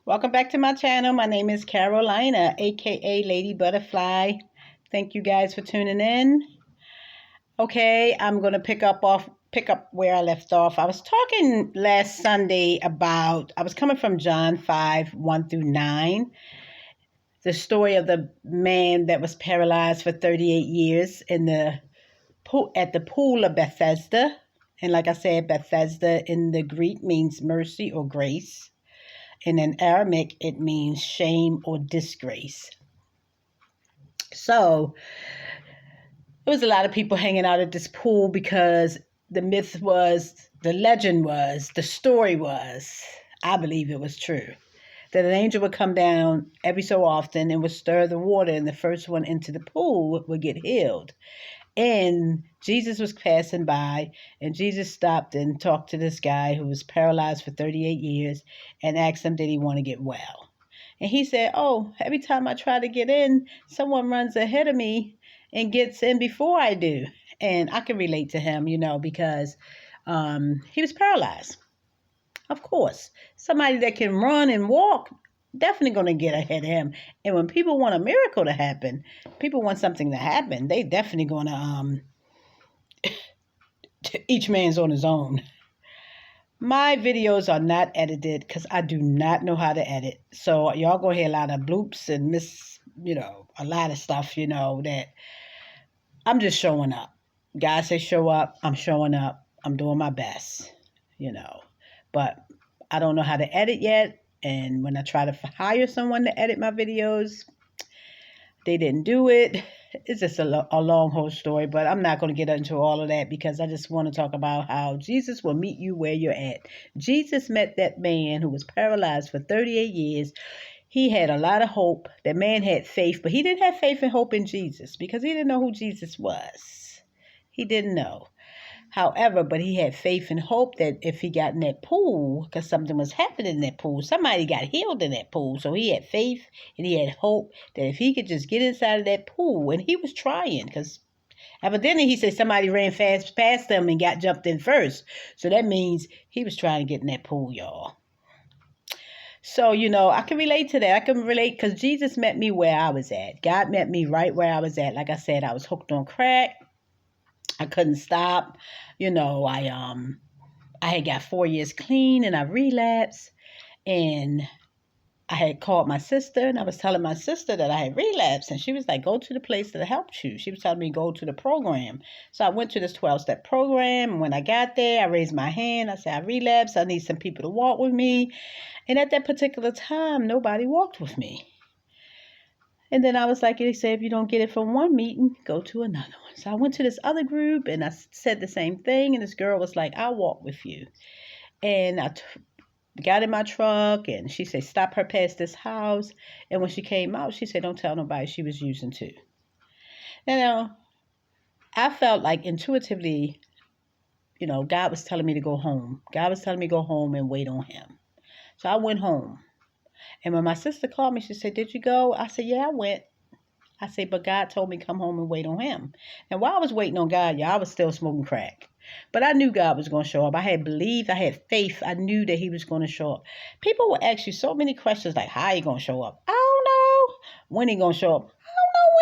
Welcome back to my channel. My name is Carolina, aka Lady Butterfly. Thank you guys for tuning in. Okay, I'm gonna pick up where I left off. I was talking last Sunday about I was coming from John 5:1-9, the story of the man that was paralyzed for 38 years at the pool of Bethesda. And like I said, Bethesda in the Greek means mercy or grace. And in Aramaic, it means shame or disgrace. So there was a lot of people hanging out at this pool because the story was, I believe it was true, that an angel would come down every so often and would stir the water, and the first one into the pool would get healed. And Jesus was passing by, and Jesus stopped and talked to this guy who was paralyzed for 38 years and asked him, did he want to get well? And he said, oh, every time I try to get in, someone runs ahead of me and gets in before I do. And I can relate to him, because he was paralyzed. Of course, somebody that can run and walk, definitely going to get ahead of him. And when people want a miracle to happen, people want something to happen, they definitely going to each man's on his own. My videos are not edited because I do not know how to edit. So y'all going to hear a lot of bloops and a lot of stuff, that I'm just showing up. God say show up, I'm showing up. I'm doing my best, But I don't know how to edit yet. And when I try to hire someone to edit my videos, they didn't do it. It's just a long whole story, but I'm not going to get into all of that because I just want to talk about how Jesus will meet you where you're at. Jesus met that man who was paralyzed for 38 years. He had a lot of hope. That man had faith, but he didn't have faith and hope in Jesus because he didn't know who Jesus was. He didn't know. However, but he had faith and hope that if he got in that pool, because something was happening in that pool, somebody got healed in that pool. So he had faith and he had hope that if he could just get inside of that pool, and he was trying, because evidently he said somebody ran fast past him and got jumped in first. So that means he was trying to get in that pool, y'all. So, I can relate to that. I can relate because Jesus met me where I was at. God met me right where I was at. Like I said, I was hooked on crack. I couldn't stop. I had got 4 years clean and I relapsed, and I had called my sister and I was telling my sister that I had relapsed, and she was like, go to the place that helped you. She was telling me go to the program. So I went to this 12-step program, and when I got there, I raised my hand. I said, I relapsed. I need some people to walk with me. And at that particular time, nobody walked with me. And then I was like, they said, if you don't get it from one meeting, go to another one. So I went to this other group and I said the same thing. And this girl was like, I'll walk with you. And I got in my truck and she said, stop her past this house. And when she came out, she said, don't tell nobody she was using too. Now, I felt like intuitively, God was telling me to go home. God was telling me to go home and wait on him. So I went home. And when my sister called me, she said, did you go? I said, yeah, I went. I said, but God told me come home and wait on him. And while I was waiting on God, I was still smoking crack. But I knew God was going to show up. I had believed, I had faith. I knew that he was going to show up. People will ask you so many questions like, how he going to show up? I don't know. When he going to show up? I don't know when.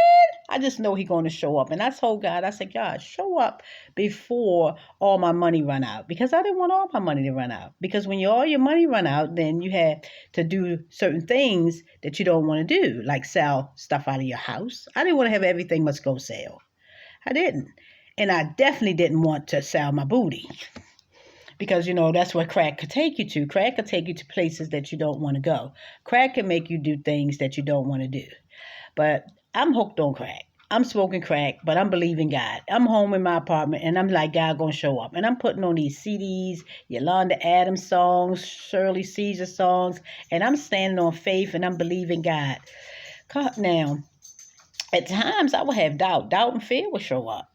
I just know he going to show up. And I told God, I said, God, show up before all my money run out. Because I didn't want all my money to run out. Because when all your money run out, then you have to do certain things that you don't want to do. Like sell stuff out of your house. I didn't want to have everything must go sell. I didn't. And I definitely didn't want to sell my booty. Because, that's what crack could take you to. Crack could take you to places that you don't want to go. Crack can make you do things that you don't want to do. But I'm hooked on crack. I'm smoking crack, but I'm believing God. I'm home in my apartment, and I'm like, God going to show up. And I'm putting on these CDs, Yolanda Adams songs, Shirley Caesar songs, and I'm standing on faith, and I'm believing God. Now, at times, I would have doubt. Doubt and fear would show up.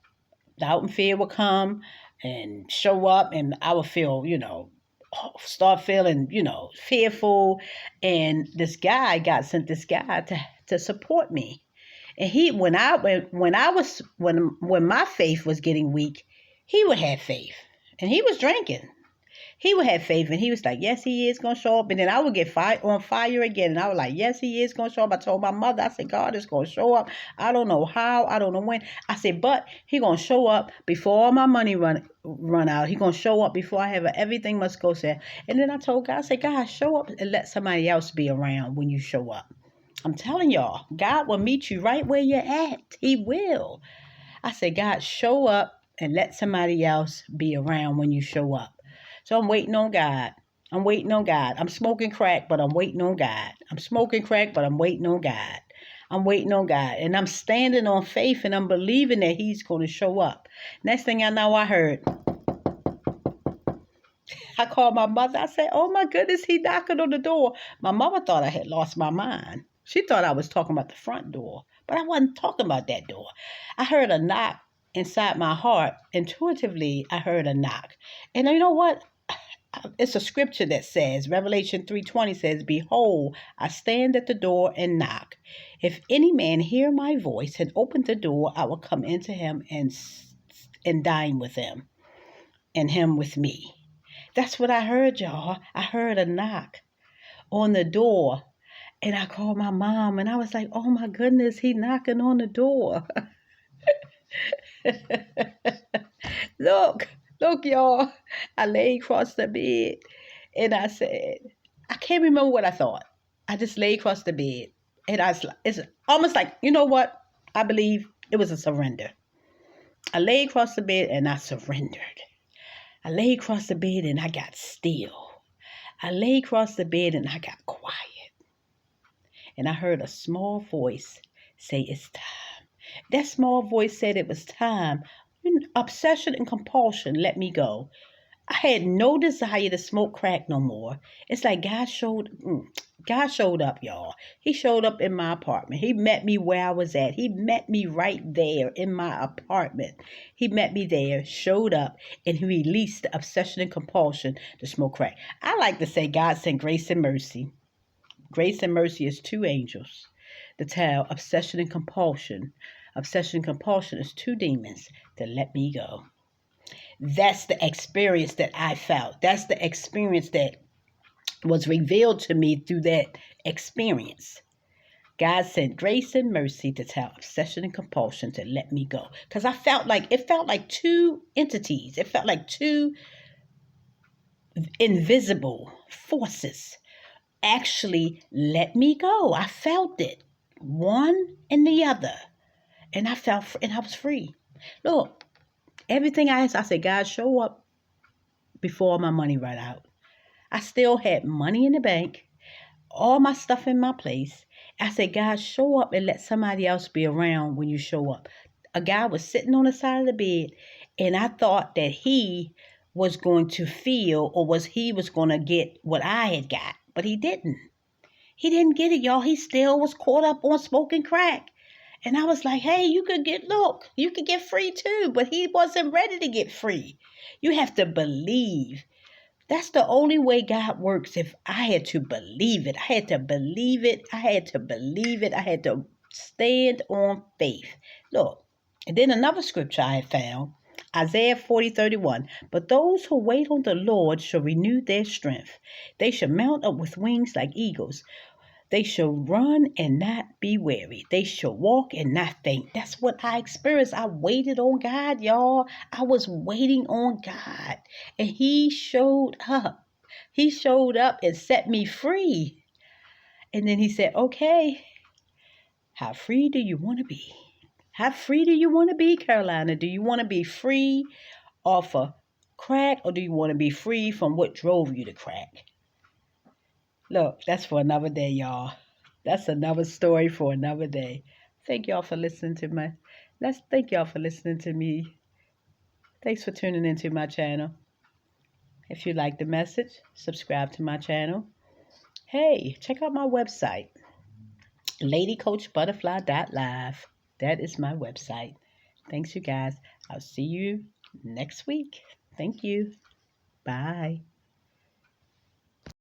Doubt and fear would come and show up, and I would feel, start feeling, fearful. And this guy, God sent this guy to support me. And when my faith was getting weak, he would have faith, and he was drinking. He would have faith, and he was like, yes, he is going to show up. And then I would get on fire again. And I was like, yes, he is going to show up. I told my mother, I said, God is going to show up. I don't know how. I don't know when. I said, but he going to show up before all my money run out. He going to show up before I have everything must go there. And then I told God, I said, God, show up and let somebody else be around when you show up. I'm telling y'all, God will meet you right where you're at. He will. I said, God, show up and let somebody else be around when you show up. So I'm waiting on God. I'm waiting on God. I'm smoking crack, but I'm waiting on God. I'm smoking crack, but I'm waiting on God. I'm waiting on God. And I'm standing on faith, and I'm believing that he's going to show up. Next thing I know, I heard. I called my mother. I said, oh my goodness, he knocking on the door. My mother thought I had lost my mind. She thought I was talking about the front door, but I wasn't talking about that door. I heard a knock inside my heart. Intuitively, I heard a knock. And you know what? It's a scripture that says, Revelation 3:20 says, behold, I stand at the door and knock. If any man hear my voice and open the door, I will come into him and dine with him, and him with me. That's what I heard, y'all. I heard a knock on the door. And I called my mom, and I was like, oh my goodness, he knocking on the door. Look, y'all. I lay across the bed, and I said, I can't remember what I thought. I just lay across the bed, and it's almost like, you know what? I believe it was a surrender. I lay across the bed, and I surrendered. I lay across the bed, and I got still. I lay across the bed, and I got quiet. And I heard a small voice say, it's time. That small voice said it was time. Obsession and compulsion let me go. I had no desire to smoke crack no more. It's like God showed up, y'all. He showed up in my apartment. He met me where I was at. He met me right there in my apartment. He met me there, showed up, and he released the obsession and compulsion to smoke crack. I like to say God sent grace and mercy. Grace and mercy is two angels. The tell obsession and compulsion. Obsession and compulsion is two demons that let me go. That's the experience that I felt. That's the experience that was revealed to me through that experience. God sent grace and mercy to tell obsession and compulsion to let me go. Because it felt like two entities. It felt like two invisible forces actually let me go. I felt it, one and the other, and I was free. Look, everything I asked, I said, God, show up before my money ran out. I still had money in the bank, all my stuff in my place. I said, God, show up and let somebody else be around when you show up. A guy was sitting on the side of the bed, and I thought that he was going to feel, or he was going to get what I had got. But he didn't. He didn't get it, y'all. He still was caught up on smoking crack. And I was like, hey, you could get free too. But he wasn't ready to get free. You have to believe. That's the only way God works. If I had to believe it, I had to believe it. I had to believe it. I had to stand on faith. Look, and then another scripture I found. Isaiah 40:31. But those who wait on the Lord shall renew their strength. They shall mount up with wings like eagles. They shall run and not be weary. They shall walk and not faint. That's what I experienced. I waited on God, y'all. I was waiting on God. And he showed up. He showed up and set me free. And then he said, okay, how free do you want to be? How free do you want to be, Carolina? Do you want to be free off of crack, or do you want to be free from what drove you to crack? Look, that's for another day, y'all. That's another story for another day. Thank y'all for listening to me. Thanks for tuning into my channel. If you like the message, subscribe to my channel. Hey, check out my website, LadyCoachButterfly.live. That is my website. Thanks, you guys. I'll see you next week. Thank you. Bye.